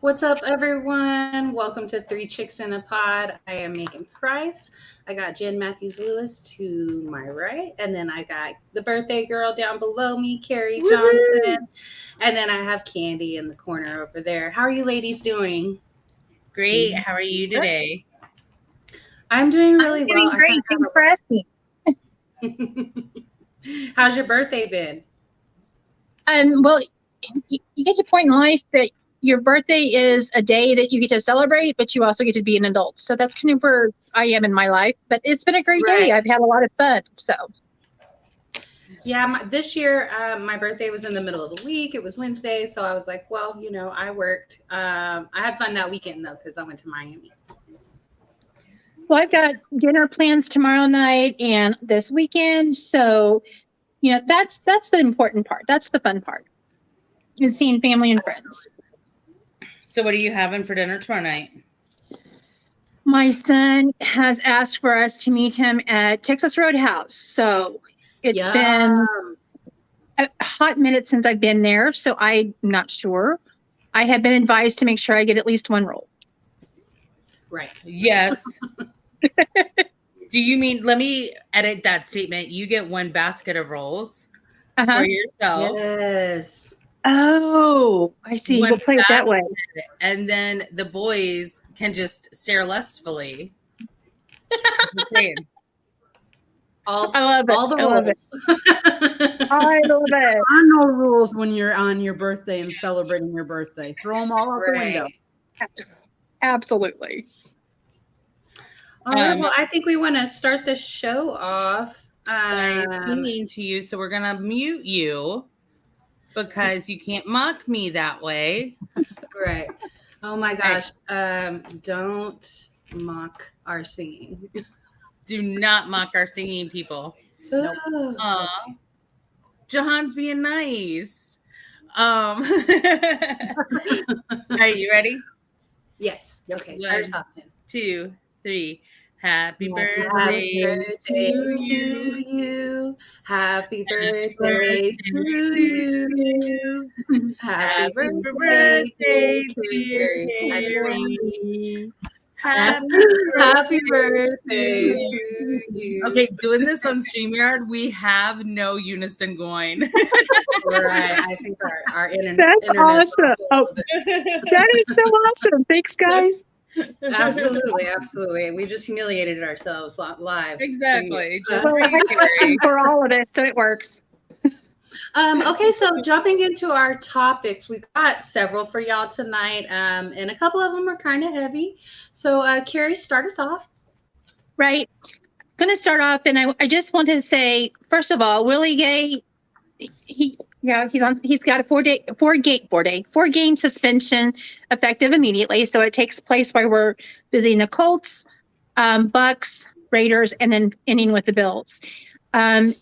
What's up, everyone? Welcome to Three Chicks in a Pod. I am Megan Price. I got Jen Matthews Lewis to my right, and then I got the birthday girl down below me, Kari Johnson, and then I have Candy in the corner over there. How are you ladies doing? Great. How are you today? I'm doing really well. Doing great. Thanks for asking. How's your birthday been? Well, you get to a point in life that your birthday is a day that you get to celebrate, but you also get to be an adult. So that's kind of where I am in my life. But it's been a great day. I've had a lot of fun. So. Yeah, this year, my birthday was in the middle of the week. It was Wednesday. So I was like, well, I worked. I had fun that weekend, though, because I went to Miami. Well, I've got dinner plans tomorrow night and this weekend. So, that's the important part. That's the fun part, is seeing family and friends. So what are you having for dinner tomorrow night? My son has asked for us to meet him at Texas Roadhouse. So it's been a hot minute since I've been there. So I'm not sure. I have been advised to make sure I get at least one roll. Right. Yes. Do you mean, let me edit that statement. You get one basket of rolls for yourself. Yes. Oh, I see. We'll play it that way. And then the boys can just stare lustfully. I love it. All the rules. I love it. There are no rules when you're on your birthday and celebrating your birthday. Throw them all out the window. Absolutely. All right, well, I think we want to start the show off. I'm mean to you, so we're gonna mute you because you can't mock me that way. Right. Oh my gosh. Don't mock our singing. Do not mock our singing, people. Nope. Jahan's being nice. All right, you ready? Yes. Okay. Start us off. 2, 3. Happy birthday to you. Happy birthday to you. Happy birthday, dear Kari. Happy birthday to you. Okay, doing this on StreamYard, we have no unison going. Right. I think our internet. That's awesome. Oh, that is so awesome. Thanks, guys. Absolutely. We just humiliated ourselves live. Exactly. Just for all of us, so it works. Okay, so jumping into our topics, we got several for y'all tonight, and a couple of them are kind of heavy. So, Kari, start us off. Right. I'm going to start off, and I just want to say, first of all, Willie Gay, he's got a 4-game suspension effective immediately. So it takes place while we're visiting the Colts, Bucks, Raiders, and then ending with the Bills.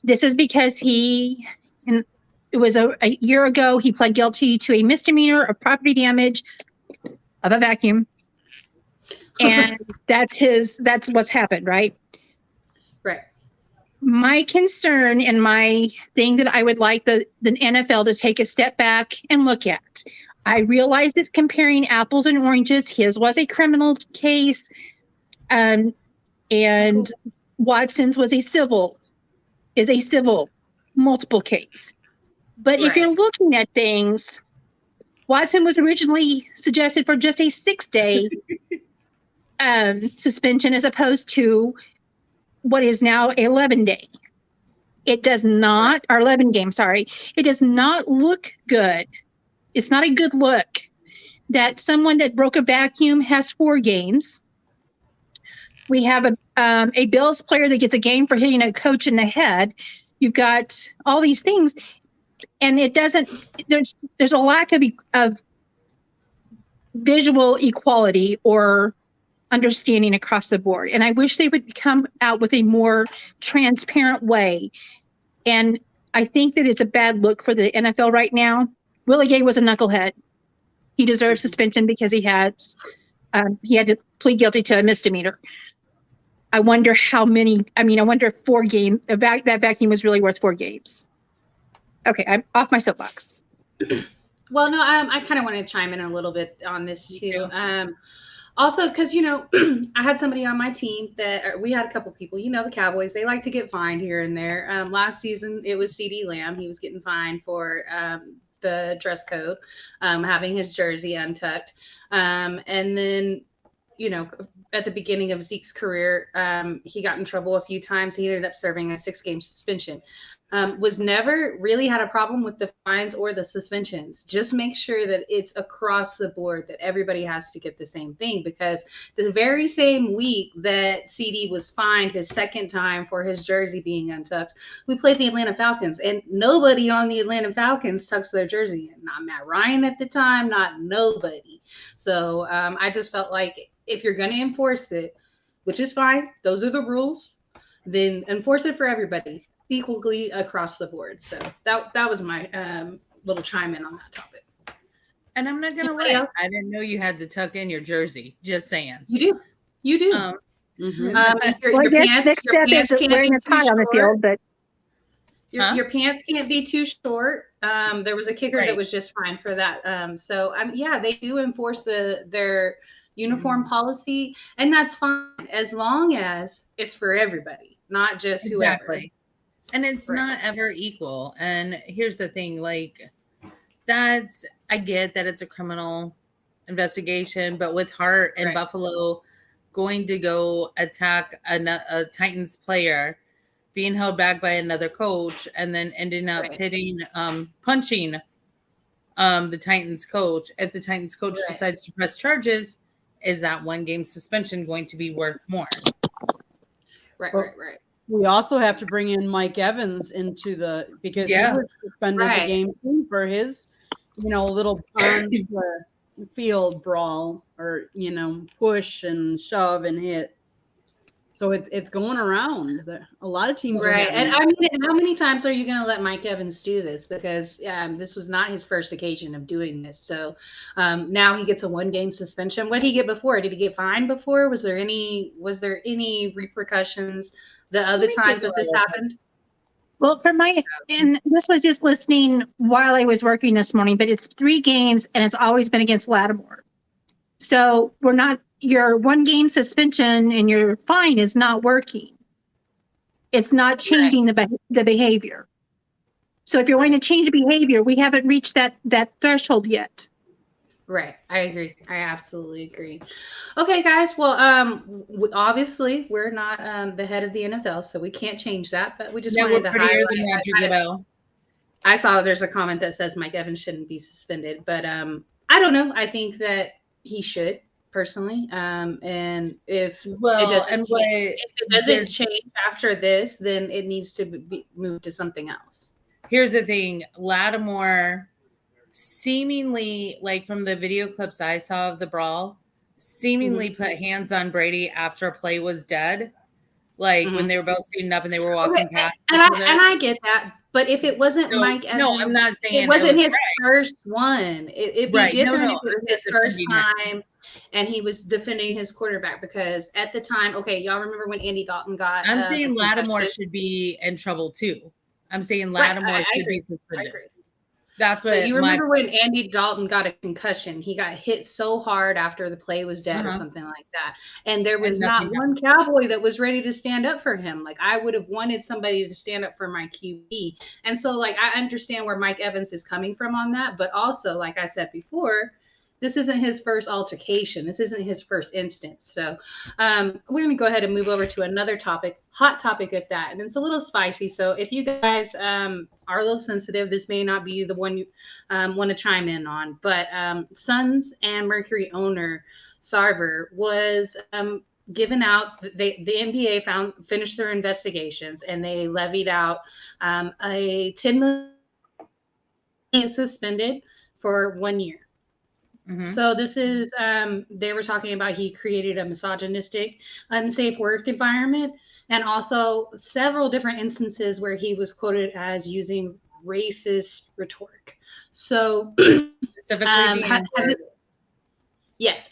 This is because it was a year ago, he pled guilty to a misdemeanor of property damage of a vacuum. And that's what's happened, right? Right. My concern and my thing that I would like the NFL to take a step back and look at. I realize that comparing apples and oranges, his was a criminal case, and Watson's was a civil multiple case. But if you're looking at things, Watson was originally suggested for just a 6-day suspension as opposed to what is now 11-day. It does not, or 11 game, sorry. It does not look good. It's not a good look that someone that broke a vacuum has 4 games. We have a Bills player that gets a game for hitting a coach in the head. You've got all these things, and it doesn't. There's a lack of visual equality or understanding across the board. And I wish they would come out with a more transparent way. And I think that it's a bad look for the NFL right now. Willie Gay was a knucklehead. He deserves suspension because he had to plead guilty to a misdemeanor. I wonder how many. I wonder if 4 games. That vacuum was really worth 4 games. Okay, I'm off my soapbox. Well, no, I kind of want to chime in a little bit on this too. Also, because I had somebody on my team that we had a couple people. The Cowboys, they like to get fined here and there. Last season, it was CD Lamb. He was getting fined for the dress code, having his jersey untucked, and then at the beginning of Zeke's career, he got in trouble a few times. He ended up serving a 6-game suspension. Was never really had a problem with the fines or the suspensions. Just make sure that it's across the board, that everybody has to get the same thing, because the very same week that CD was fined his second time for his jersey being untucked, we played the Atlanta Falcons, and nobody on the Atlanta Falcons tucks their jersey in. Not Matt Ryan at the time, not nobody. So I just felt like if you're going to enforce it, which is fine, those are the rules, then enforce it for everybody equally across the board. So that was my little chime in on that topic. And I'm not gonna lie, I didn't know you had to tuck in your jersey. Just saying. You do. Your pants, next step is wearing a tie on the field, but your pants can't be too short. There was a kicker that was just fine for that. So they do enforce their uniform policy, and that's fine as long as it's for everybody, not just whoever. Exactly. And it's not ever equal. And here's the thing, like, I get that it's a criminal investigation, but with Hart and Buffalo going to go attack a Titans player, being held back by another coach, and then ending up punching the Titans coach. If the Titans coach decides to press charges, is that 1-game suspension going to be worth more? Right. We also have to bring in Mike Evans because he was suspended the game too for his, little on the field brawl, or push and shove and hit. So it's going around. A lot of teams right. And I mean, how many times are you going to let Mike Evans do this? Because this was not his first occasion of doing this. So now he gets a 1-game suspension. What did he get before? Did he get fined before? Was there any repercussions the other times that this happened? Well, and this was just listening while I was working this morning, but it's 3 games and it's always been against Lattimore. So your 1-game suspension and your fine is not working. It's not changing the behavior. So if you're going to change behavior, we haven't reached that threshold yet. Right. I agree. I absolutely agree. Okay, guys. Well, obviously we're not the head of the NFL, so we can't change that, but we just wanted to highlight. I saw there's a comment that says Mike Evans shouldn't be suspended, but I don't know. I think that he should, personally. And if it doesn't change after this, then it needs to be moved to something else. Here's the thing. Lattimore seemingly, like from the video clips I saw of the brawl, seemingly put hands on Brady after a play was dead. Like when they were both standing up and they were walking past. And I get that. But if it wasn't Mike Evans, no, I'm not saying it wasn't his first one. It'd be different if it was his first time and he was defending his quarterback, because at the time, y'all remember when Andy Dalton got I'm saying Lattimore should be in trouble too. I'm saying Lattimore should be suspended. That's what. But you remember when Andy Dalton got a concussion? He got hit so hard after the play was dead or something like that. And there was not one Cowboy that was ready to stand up for him. Like, I would have wanted somebody to stand up for my QB. And so, like, I understand where Mike Evans is coming from on that. But also, like I said before, this isn't his first altercation. This isn't his first instance. So we're going to go ahead and move over to another topic, hot topic at that. And it's a little spicy. So if you guys are a little sensitive, this may not be the one you want to chime in on. But Suns and Mercury owner Sarver was given out. The NBA finished their investigations, and they levied out a $10 million suspended for 1 year. So this is, they were talking about he created a misogynistic, unsafe work environment, and also several different instances where he was quoted as using racist rhetoric. So specifically, yes,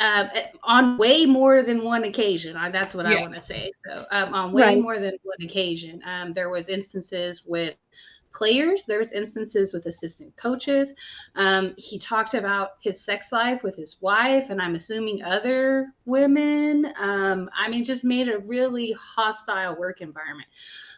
on way more than one occasion. That's what I want to say. So on way more than one occasion, there was instances with players. There was instances with assistant coaches. He talked about his sex life with his wife, and I'm assuming other women. I mean, just made a really hostile work environment.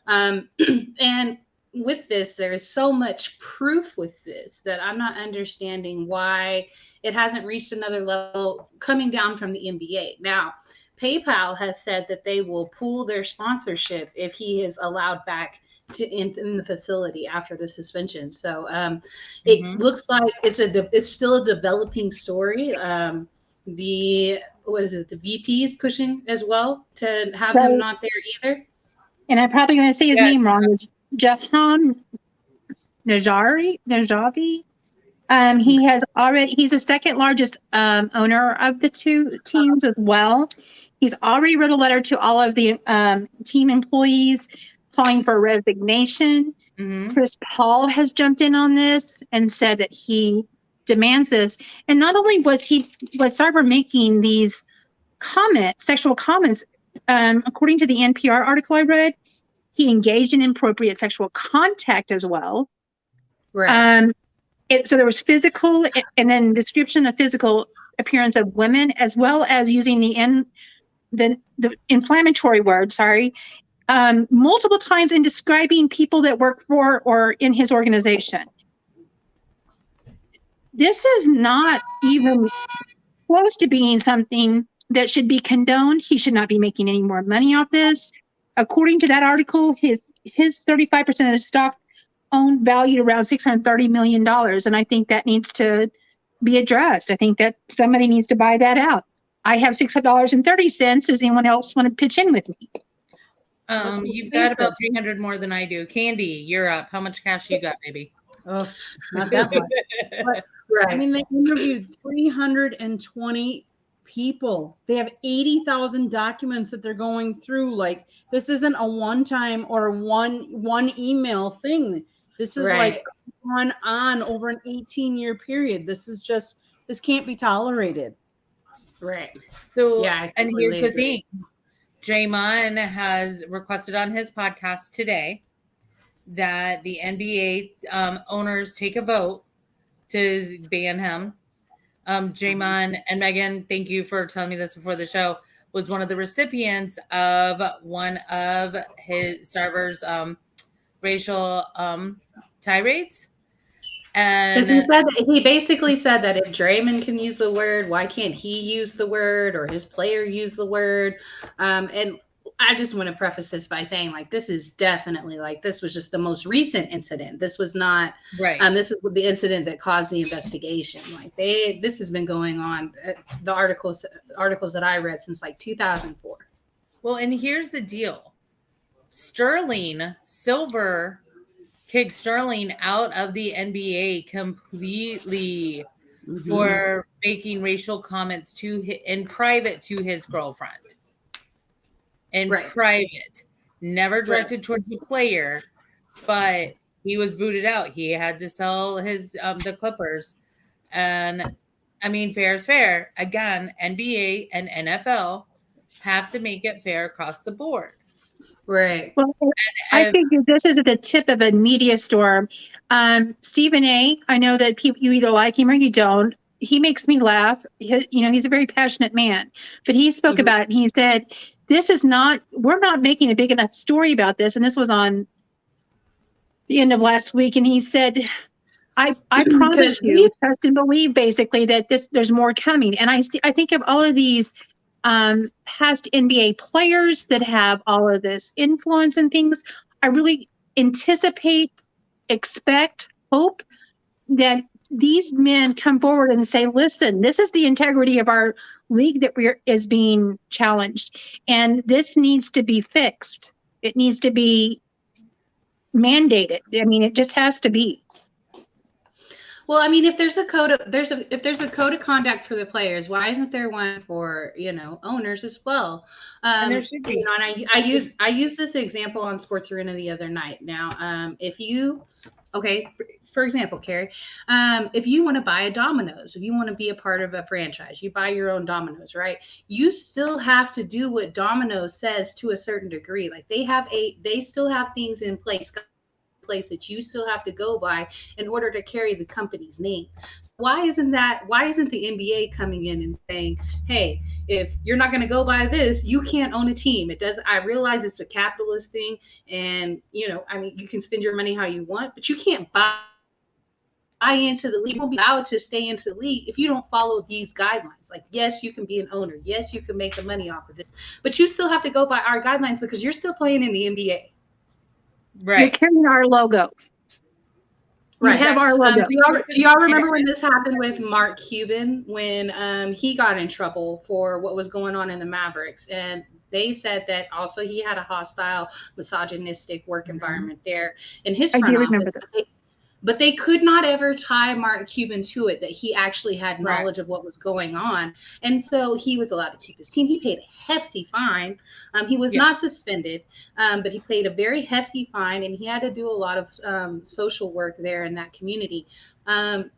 And with this, there is so much proof with this that I'm not understanding why it hasn't reached another level coming down from the NBA. Now, PayPal has said that they will pull their sponsorship if he is allowed back to in the facility after the suspension. So it looks like it's still a developing story. The VP is pushing as well to have him not there either. And I'm probably going to say his name wrong. It's Jahan Najavi. He's the second largest owner of the two teams as well. He's already wrote a letter to all of the team employees calling for resignation. Chris Paul has jumped in on this and said that he demands this. And not only was Sarver making these sexual comments, according to the NPR article I read, he engaged in inappropriate sexual contact as well. Right. So there was physical and then description of physical appearance of women, as well as using the inflammatory word, multiple times in describing people that work for or in his organization. This is not even close to being something that should be condoned. He should not be making any more money off this. According to that article, his 35% of the stock owned valued around $630 million. And I think that needs to be addressed. I think that somebody needs to buy that out. I have $6.30. Does anyone else want to pitch in with me? You've got about 300 more than I do. Candy, you're up. How much cash you got, baby? Oh, not that much. But, Right. I mean, they interviewed 320 people. They have 80,000 documents that they're going through. Like, this isn't a one-time or one email thing. This is like on over an 18-year period. This can't be tolerated. Right. So, yeah, and here's the thing. Draymond has requested on his podcast today that the NBA owners take a vote to ban him. Draymond and Megan, thank you for telling me this before the show, was one of the recipients of one of his Sarver's racial tirades. And he basically said that if Draymond can use the word, why can't he use the word, or his player use the word? And I just want to preface this by saying, like, this is definitely, like, this was just the most recent incident. This was not right. This is the incident that caused the investigation. Like, this has been going on. The articles that I read since like 2004. Well, and here's the deal: Silver kicked Sterling out of the NBA completely for making racial comments in private to his girlfriend. In private, never directed towards the player, but he was booted out. He had to sell his the Clippers, and I mean, fair is fair. Again, NBA and NFL have to make it fair across the board. Right. Well, I think this is at the tip of a media storm. Stephen A., I know that you either like him or you don't. He makes me laugh. He's a very passionate man, but he spoke about it and he said, we're not making a big enough story about this. And this was on the end of last week. And he said, I promise you, trust and believe basically that there's more coming. And I think of all of these past NBA players that have all of this influence and things. I really expect, hope that these men come forward and say, listen, this is the integrity of our league that is being challenged. And this needs to be fixed. It needs to be mandated. I mean, it just has to be. Well, I mean, if there's a code of conduct for the players, why isn't there one for owners as well? And there should be. And I use this example on Sports Arena the other night. Now, for example, Kari, if you want to buy a Domino's, if you want to be a part of a franchise, you buy your own Domino's, right? You still have to do what Domino's says to a certain degree. Like they still have things in place. place that you still have to go by in order to carry the company's name. So why isn't the NBA coming in and saying, hey, if you're not going to go by this, you can't own a team? It does. I realize it's a capitalist thing, and you can spend your money how you want, but you can't buy into the league. You won't be allowed to stay into the league if you don't follow these guidelines. Like, yes, you can be an owner. Yes, you can make the money off of this, but you still have to go by our guidelines because you're still playing in the NBA. Right. You're carrying our logo. Right. You have our logo. Do y'all remember when this happened with Mark Cuban, when he got in trouble for what was going on in the Mavericks? And they said that also he had a hostile, misogynistic work environment there in his front office. Remember this. But they could not ever tie Mark Cuban to it, that he actually had knowledge of what was going on. And so he was allowed to keep his team. He paid a hefty fine. He was not suspended, but he paid a very hefty fine, and he had to do a lot of social work there in that community. And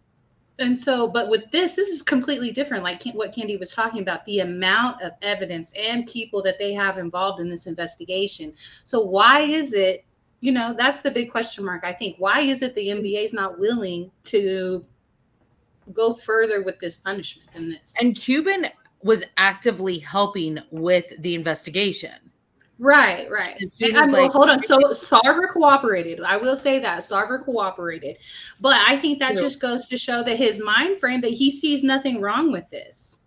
so, but with this is completely different. Like what Candy was talking about, the amount of evidence and people that they have involved in this investigation. So why is it, that's the big question mark, I think. Why is it the NBA is not willing to go further with this punishment than this? And Cuban was actively helping with the investigation. Right. Hold on. So Sarver cooperated. I will say that Sarver cooperated, but I think that just goes to show that his mind frame, that he sees nothing wrong with this.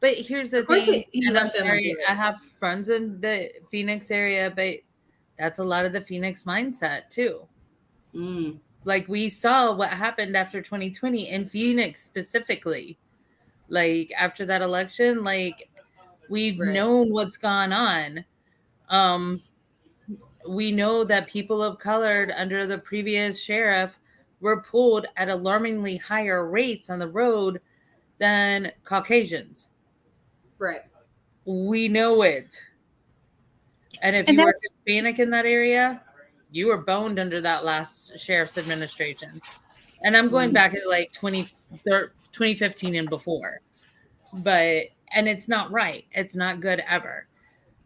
But here's the thing, and I'm sorry, I have friends in the Phoenix area, but that's a lot of the Phoenix mindset too. Like we saw what happened after 2020 in Phoenix specifically. Like after that election, like we've known what's gone on. We know that people of color under the previous sheriff were pulled at alarmingly higher rates on the road than Caucasians. Right. We know it. And if you were Hispanic in that area, you were boned under that last sheriff's administration. And I'm going back to like 2015 and before. And it's not right. It's not good ever.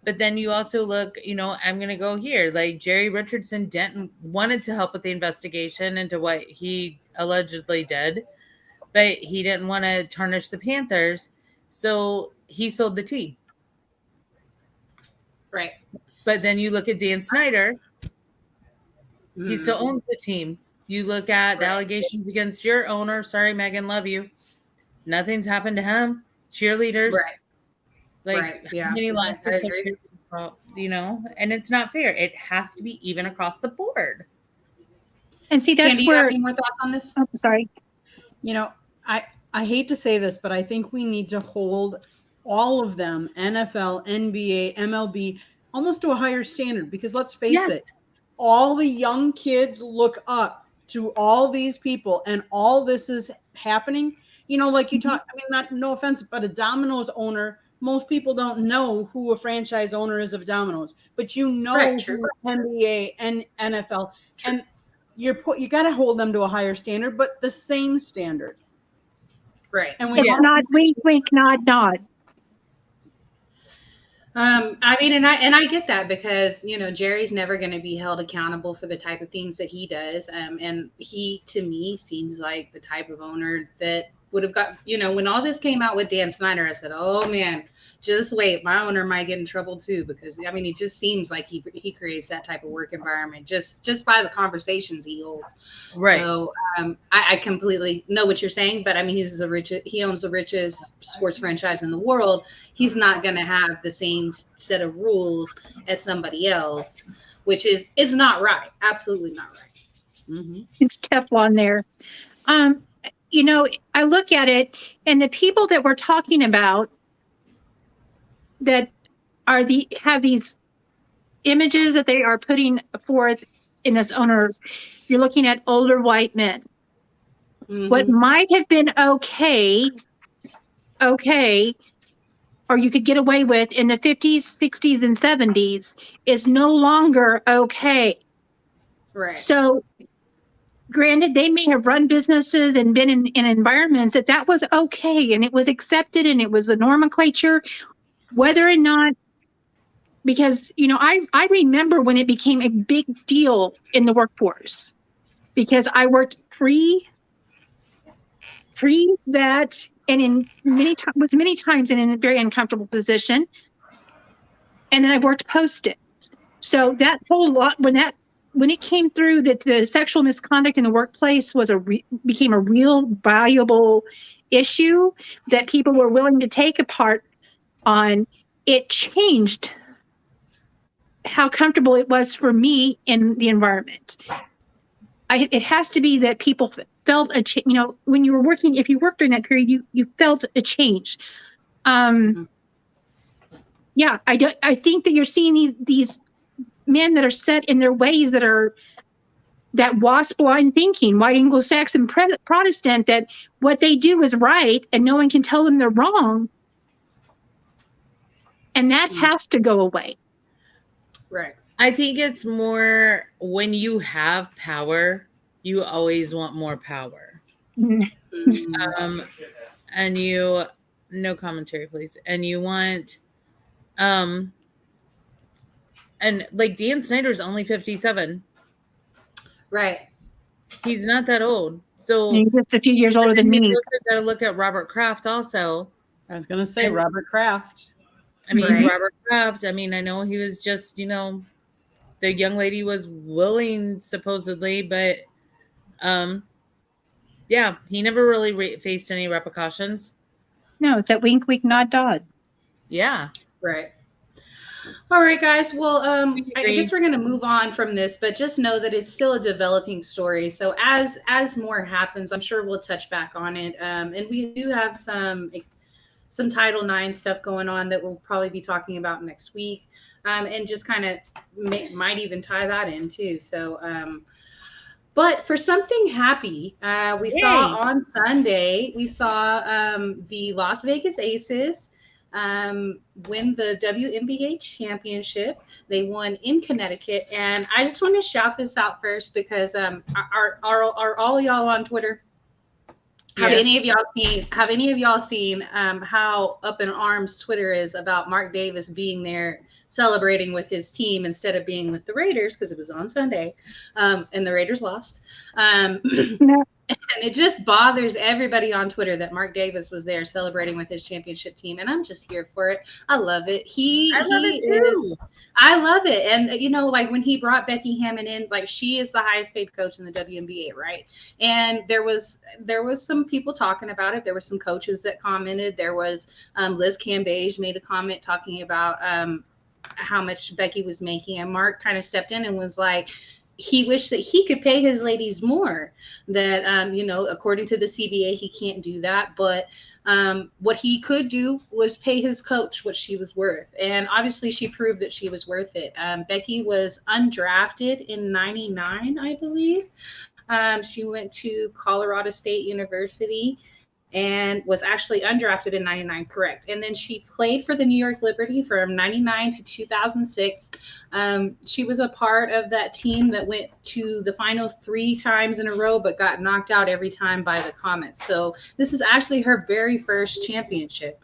But then you also look, I'm going to go here. Like Jerry Richardson wanted to help with the investigation into what he allegedly did, but he didn't want to tarnish the Panthers. So he sold the team. Right. But then you look at Dan Snyder. He still owns the team. You look at the allegations against your owner. Sorry, Megan, love you. Nothing's happened to him. Cheerleaders. Right. Many lives, and it's not fair. It has to be even across the board. And see, that's Candy, where. You have any more thoughts on this? Oh, sorry. I hate to say this, but I think we need to hold all of them, NFL, NBA, MLB, almost to a higher standard, because let's face it, all the young kids look up to all these people, and all this is happening. Like you talk, no offense, but a Domino's owner, most people don't know who a franchise owner is of Domino's, but who NBA and NFL, and you got to hold them to a higher standard, but the same standard. Right. And nod, wink, nod. And I get that, because Jerry's never going to be held accountable for the type of things that he does, and he, to me, seems like the type of owner that would have got, when all this came out with Dan Snyder, I said, oh man, just wait, my owner might get in trouble too, because it just seems like he creates that type of work environment just by the conversations he holds. Right. So I completely know what you're saying, but he owns the richest sports franchise in the world. He's not going to have the same set of rules as somebody else, which is not right. Absolutely not right. It's Teflon there. I look at it, and the people that we're talking about that have these images that they are putting forth in this owners, you're looking at older white men. What might have been okay, or you could get away with in the 50s, 60s, and 70s is no longer okay. Right. So granted, they may have run businesses and been in environments that was okay, and it was accepted, and it was a nomenclature. Whether or not because, I remember when it became a big deal in the workforce, because I worked pre that, and was many times in a very uncomfortable position. And then I worked post it. So that whole lot, when it came through that the sexual misconduct in the workplace became a real valuable issue that people were willing to take a part on, it changed how comfortable it was for me in the environment. It has to be that people felt when you were working, if you worked during that period, you felt a change. Yeah, I think that you're seeing these men that are set in their ways that wasp blind thinking, white Anglo-Saxon Protestant, that what they do is right and no one can tell them they're wrong. And that has to go away. Right. I think it's more when you have power, you always want more power. And no commentary, please. And you want, and like Dan Snyder's only 57. Right. He's not that old. So he's just a few years older than me. You also got to look at Robert Kraft also. I was going to say Robert Kraft. I mean, Robert Kraft, I know he was just, the young lady was willing, supposedly, but yeah, he never really faced any repercussions. No, it's that wink, wink, nod, nod. Yeah. Right. All right, guys. Well, I guess we're going to move on from this, but just know that it's still a developing story. So as more happens, I'm sure we'll touch back on it. And we do have some Title IX stuff going on that we'll probably be talking about next week, and just kind of might even tie that in too. So, but for something happy, we saw on Sunday, the Las Vegas Aces win the WNBA championship. They won in Connecticut, and I just want to shout this out first because are all of y'all on Twitter? Have any of y'all seen how up in arms Twitter is about Mark Davis being there celebrating with his team instead of being with the Raiders, because it was on Sunday, and the Raiders lost. And it just bothers everybody on Twitter that Mark Davis was there celebrating with his championship team, and I'm just here for it. I love it. I love it too. I love it. And like when he brought Becky Hammond in, like she is the highest paid coach in the WNBA, right? And there was some people talking about it. There were some coaches that commented. There was Liz Cambage made a comment talking about how much Becky was making, and Mark kind of stepped in and was like, he wished that he could pay his ladies more. That according to the CBA, he can't do that, but what he could do was pay his coach what she was worth, and obviously she proved that she was worth it. Becky was undrafted in '99, I believe. She went to Colorado State University and was actually undrafted in '99, correct. And then she played for the New York Liberty from '99 to 2006. She was a part of that team that went to the finals 3 times in a row, but got knocked out every time by the Comets. So this is actually her very first championship.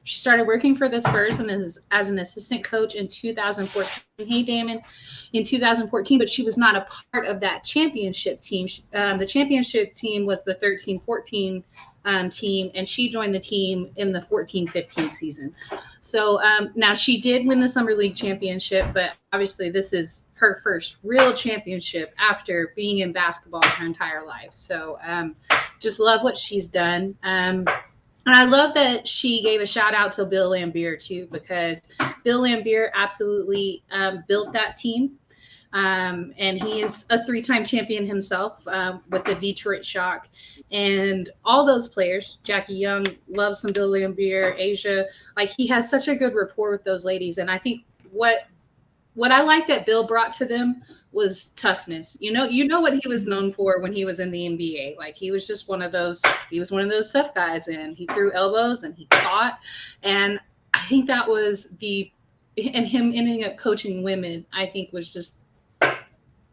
She started working for the Spurs and as an assistant coach in 2014. Hey, Damon, in 2014, but she was not a part of that championship team. The championship team was the 13-14 team, and she joined the team in the 14-15 season. So now she did win the Summer League championship, but obviously this is her first real championship after being in basketball her entire life. So just love what she's done. And I love that she gave a shout out to Bill Laimbeer too, because Bill Laimbeer absolutely built that team. And he is a 3-time champion himself with the Detroit Shock. And all those players, Jackie Young loves some Bill Laimbeer, Asia, like he has such a good rapport with those ladies. And I think what I like that Bill brought to them was toughness. You know what he was known for when he was in the NBA. Like he was just one of those tough guys, and he threw elbows and he fought. And I think that was and him ending up coaching women, I think was just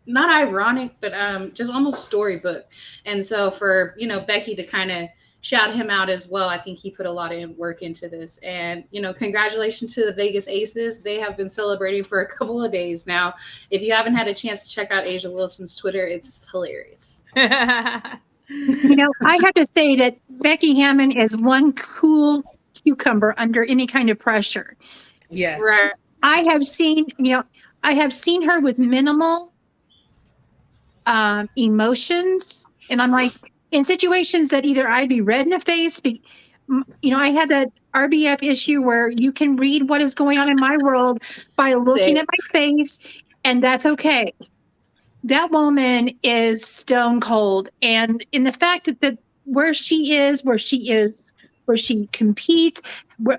not ironic, but just almost storybook. And so for, Becky to kind of shout him out as well. I think he put a lot of work into this. And, congratulations to the Vegas Aces. They have been celebrating for a couple of days now. If you haven't had a chance to check out Asia Wilson's Twitter, it's hilarious. I have to say that Becky Hammon is one cool cucumber under any kind of pressure. Yes. Right. I have seen her with minimal emotions, and I'm like, in situations that either I'd be red in the face, I had that RBF issue where you can read what is going on in my world by looking at my face, and that's okay. That woman is stone cold, and in the fact that where she competes,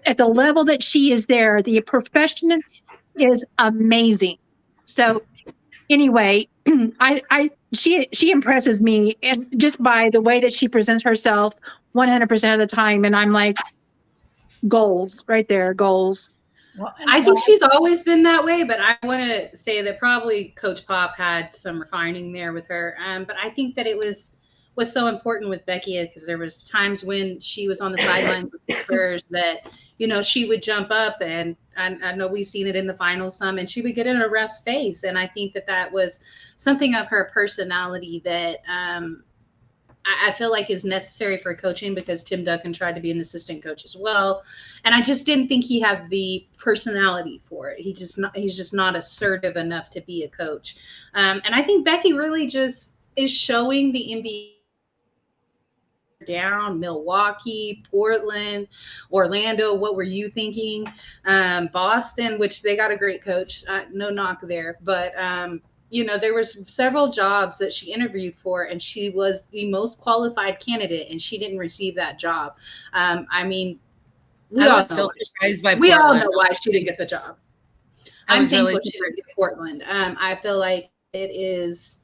at the level that she is there, the profession is amazing. So anyway, she impresses me, and just by the way that she presents herself 100% of the time, and I'm like, goals right there, goals. Well, I think she's always been that way, but I want to say that probably Coach Pop had some refining there with her. But I think that it was so important with Becky, because there was times when she was on the sidelines with the Spurs that, she would jump up, and I know we've seen it in the finals some, and she would get in a ref's face. And I think that was something of her personality that I feel like is necessary for coaching, because Tim Duncan tried to be an assistant coach as well. And I just didn't think he had the personality for it. He's just not assertive enough to be a coach. And I think Becky really just is showing the NBA down. Milwaukee, Portland, Orlando, what were you thinking? Boston, which they got a great coach, no knock there, but there was several jobs that she interviewed for, and she was the most qualified candidate, and she didn't receive that job. We all know why she didn't get the job. I'm thankful she didn't get Portland. I feel like it is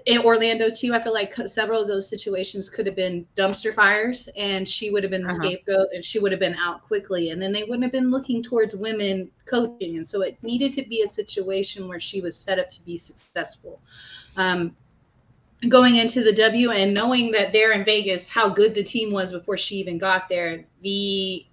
in Orlando too. I feel like several of those situations could have been dumpster fires, and she would have been the scapegoat, and she would have been out quickly, and then they wouldn't have been looking towards women coaching. And so it needed to be a situation where she was set up to be successful. Going into the W and knowing that there in Vegas, how good the team was before she even got there, the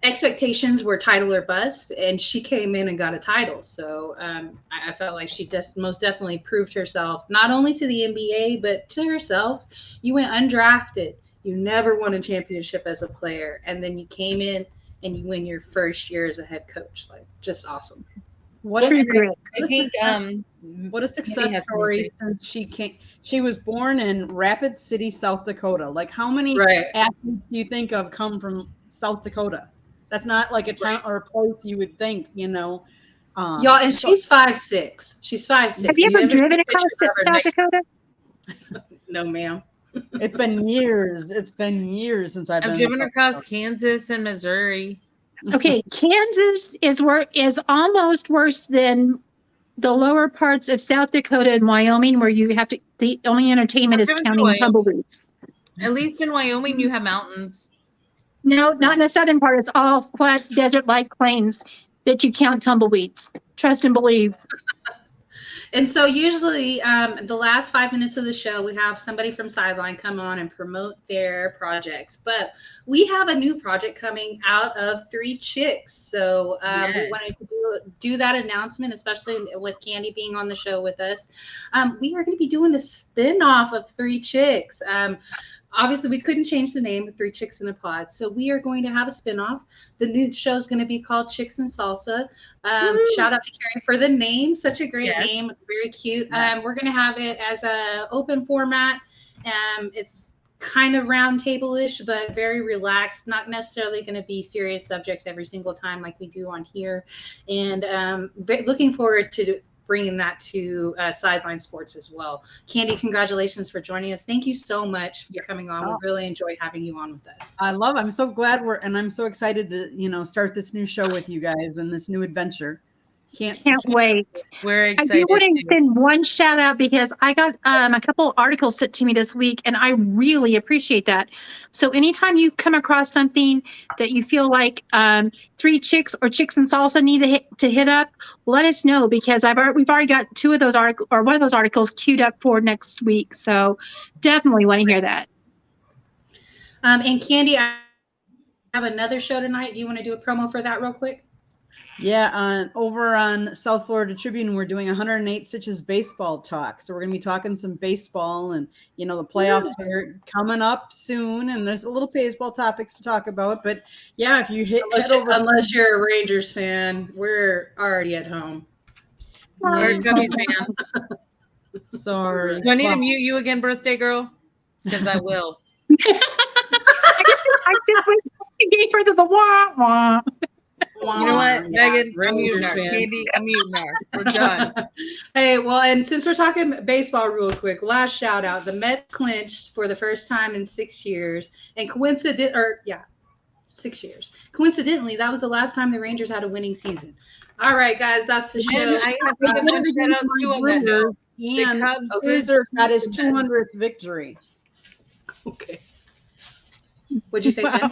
expectations were title or bust, and she came in and got a title. So I felt like she most definitely proved herself, not only to the NBA, but to herself. You went undrafted. You never won a championship as a player. And then you came in and you win your first year as a head coach. Like, just awesome. What a success story since she came. She was born in Rapid City, South Dakota. Like, how many athletes do you think of come from South Dakota? That's not like a town or a place you would think, Y'all, and she's 5'6". She's 5'6". Have you ever driven across South Dakota? No, ma'am. It's been years. It's been years since I've driven across Kansas and Missouri. Okay, Kansas is almost worse than the lower parts of South Dakota and Wyoming, where you have to. The only entertainment is counting tumbleweeds. At least in Wyoming, you have mountains. No, not in the southern part. It's all flat desert-like plains that you count tumbleweeds. Trust and believe. And so usually the last 5 minutes of the show, we have somebody from Sideline come on and promote their projects. But we have a new project coming out of Three Chicks. So we wanted to do that announcement, especially with Candy being on the show with us. We are going to be doing a spin-off of Three Chicks. Obviously, we couldn't change the name of Three Chicks in a Pod. So we are going to have a spinoff. The new show is going to be called Chicks and Salsa. Shout out to Kari for the name. Such a great name. Very cute. We're going to have it as an open format. It's kind of roundtable-ish, but very relaxed. Not necessarily going to be serious subjects every single time like we do on here. And looking forward to bringing that to Sideline Sports as well. Candy, congratulations for joining us. Thank you so much for coming on. We really enjoy having you on with us. I'm so glad I'm so excited to, start this new show with you guys and this new adventure. Can't wait. We're excited. I do want to extend one shout out because I got a couple articles sent to me this week, and I really appreciate that. So anytime you come across something that you feel like Three Chicks or Chicks and Salsa need to hit up, let us know, because we've already got one of those articles queued up for next week. So definitely want to hear that. And Candy, I have another show tonight. Do you want to do a promo for that real quick? Yeah, over on South Florida Tribune, we're doing 108 Stitches baseball talk. So we're going to be talking some baseball, and the playoffs are coming up soon, and there's a little baseball topics to talk about. But yeah, if you unless you're a Rangers fan, we're already at home. Or Gubby's fan. Sorry. Do I need to mute you again, birthday girl? Because I will. I just went for the wah-wah. You know what, Megan? I'm muting her. Candy, I'm muting her. We're done. Hey, well, and since we're talking baseball real quick, last shout out. The Mets clinched for the first time in 6 years. And 6 years. Coincidentally, that was the last time the Rangers had a winning season. All right, guys, that's the show. I have to give one shout out too on that note. And Scherzer got his 200th victory. Okay. What'd you say, Jen?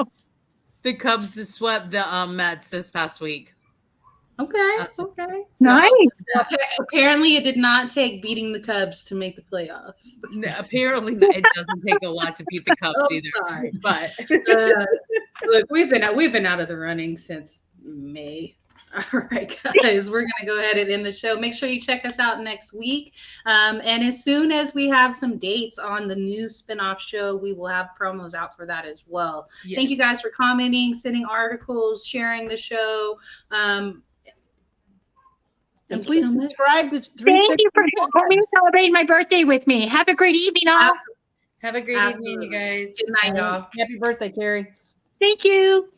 The Cubs swept the Mets this past week. Okay. Okay. Nice. Apparently, it did not take beating the Cubs to make the playoffs. No, apparently, it doesn't take a lot to beat the Cubs either. Sorry. But look, we've been out of the running since May. All right, guys, we're going to go ahead and end the show. Make sure you check us out next week. And as soon as we have some dates on the new spinoff show, we will have promos out for that as well. Yes. Thank you guys for commenting, sending articles, sharing the show. And please subscribe to Thank you for coming to celebrate my birthday with me. Have a great evening, all. Have a great evening, you guys. Good night, y'all. Happy birthday, Kari. Thank you.